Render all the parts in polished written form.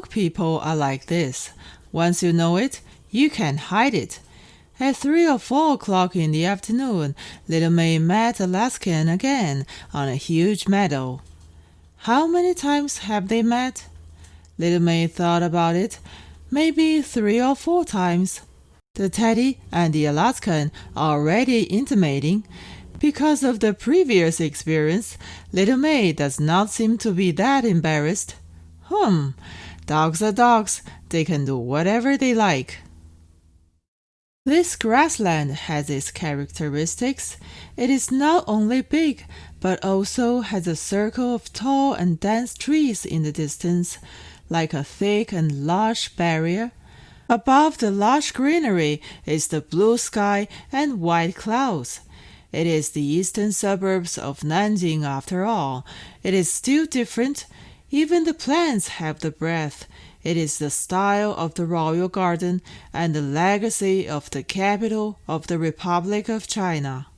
Dog people are like this. Once you know it, you can't hide it. At 3 or 4 o'clock in the afternoon, Little Mei met Alaskan again on a huge meadow. How many times have they met? Little Mei thought about it. Maybe 3 or 4 times. The teddy and the Alaskan are already intimating. Because of the previous experience, Little Mei does not seem to be that embarrassed. Dogs are dogs. They can do whatever they like. This grassland has its characteristics. It is not only big, but also has a circle of tall and dense trees in the distance, like a thick and large barrier. Above the lush greenery is the blue sky and white clouds. It is the eastern suburbs of Nanjing after all. It is still different. Even the plants have the breath. It is the style of the royal garden and the legacy of the capital of the Republic of China.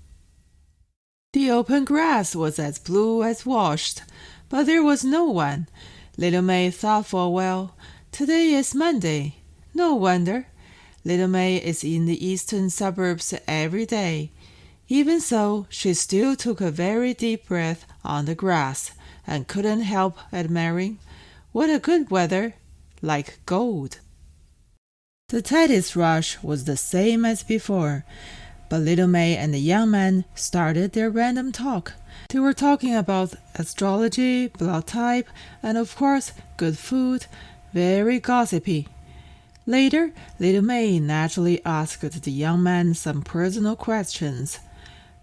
The open grass was as blue as washed, but there was no one. Little Mei thought for a while. Today is Monday. No wonder. Little Mei is in the eastern suburbs every day. Even so, she still took a very deep breath on the grass and couldn't help admiring. What a good weather! Like gold. The teddy's rush was the same as before, but Little Mei and the young man started their random talk. They were talking about astrology, blood type, and of course, good food, very gossipy. Later, Little Mei naturally asked the young man some personal questions.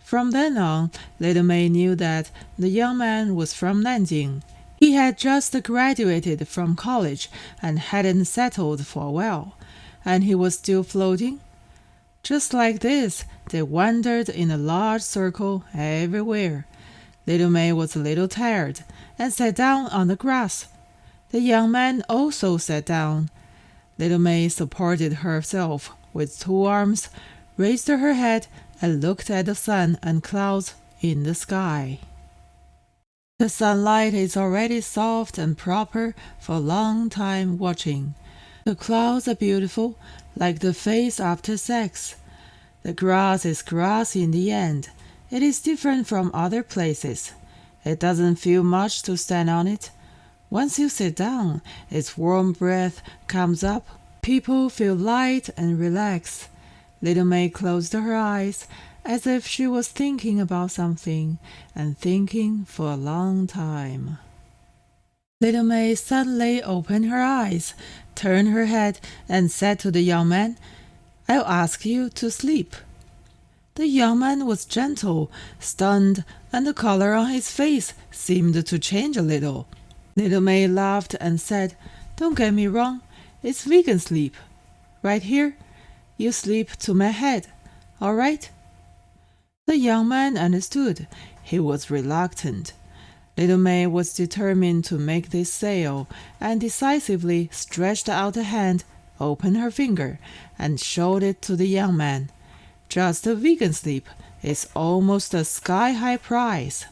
From then on, Little Mei knew that the young man was from Nanjing. He had just graduated from college and hadn't settled for a while, and he was still floating. Just like this, they wandered in a large circle everywhere. Little Mei was a little tired and sat down on the grass. The young man also sat down. Little Mei supported herself with 2 arms, raised her head, and looked at the sun and clouds in the sky. The sunlight is already soft and proper for a long time watching. The clouds are beautiful, like the face after sex. The grass is grass in the end. It is different from other places. It doesn't feel much to stand on it. Once you sit down, its warm breath comes up. People feel light and relaxed. Little Mei closed her eyes as if she was thinking about something and thinking for a long time. Little Mei suddenly opened her eyes, turned her head, and said to the young man, "I'll ask you to sleep." The young man was gentle, stunned, and the color on his face seemed to change a little. Little Mei laughed and said, "Don't get me wrong, it's vegan sleep. Right here, you sleep to my head, all right?" The young man understood. He was reluctant. Little Mei was determined to make this sale, and decisively stretched out a hand, opened her finger, and showed it to the young man. Just a vegan sleep is almost a sky-high price.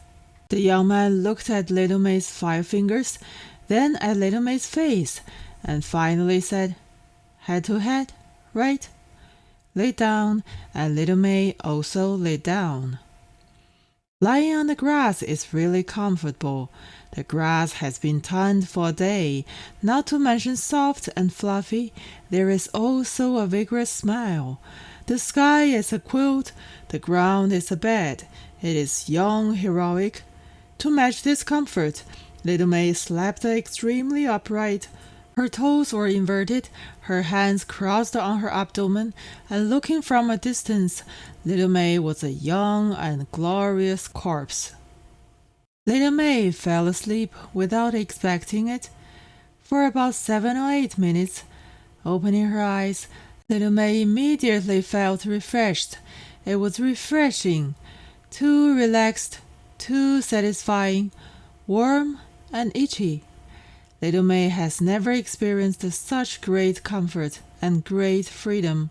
The young man looked at Little Mei's 5 fingers, then at Little Mei's face, and finally said, "Head to head, right?" Lay down, and Little Mei also lay down. Lying on the grass is really comfortable. The grass has been tanned for a day, not to mention soft and fluffy. There is also a vigorous smell. The sky is a quilt, the ground is a bed. It is young, heroic. To match this comfort, Little Mei slept extremely upright. Her toes were inverted, her hands crossed on her abdomen, and looking from a distance, Little Mei was a young and glorious corpse. Little Mei fell asleep without expecting it. For about 7 or 8 minutes, opening her eyes, Little Mei immediately felt refreshed. It was refreshing, too relaxed, too satisfying, warm and itchy. Little Mei has never experienced such great comfort and great freedom.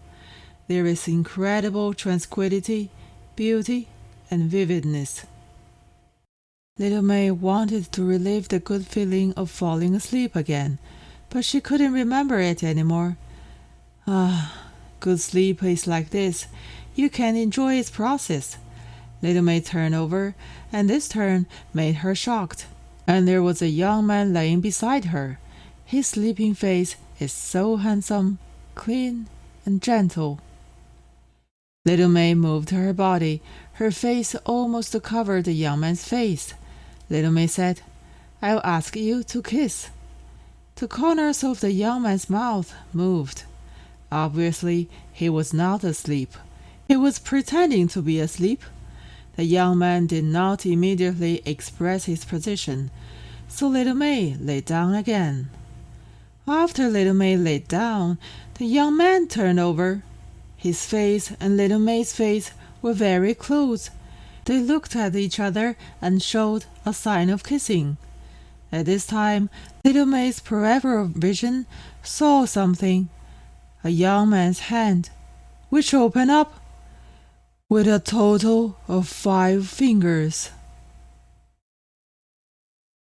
There is incredible tranquility, beauty, and vividness. Little Mei wanted to relive the good feeling of falling asleep again. but she couldn't remember it anymore. Ah, good sleep is like this. You can enjoy its process. Little Mei turned over, and this turn made her shocked. And there was a young man laying beside her. His sleeping face is so handsome, clean, and gentle. Little Mei moved her body. Her face almost covered the young man's face. Little Mei said, "I'll ask you to kiss." The corners of the young man's mouth moved. Obviously, he was not asleep. He was pretending to be asleep. The young man did not immediately express his position, so Little Mei lay down again. After Little Mei lay down, the young man turned over. His face and Little Mei's face were very close. They looked at each other and showed a sign of kissing. At this time, Little Mei's peripheral vision saw something. A young man's hand, which opened up with a total of 5 fingers.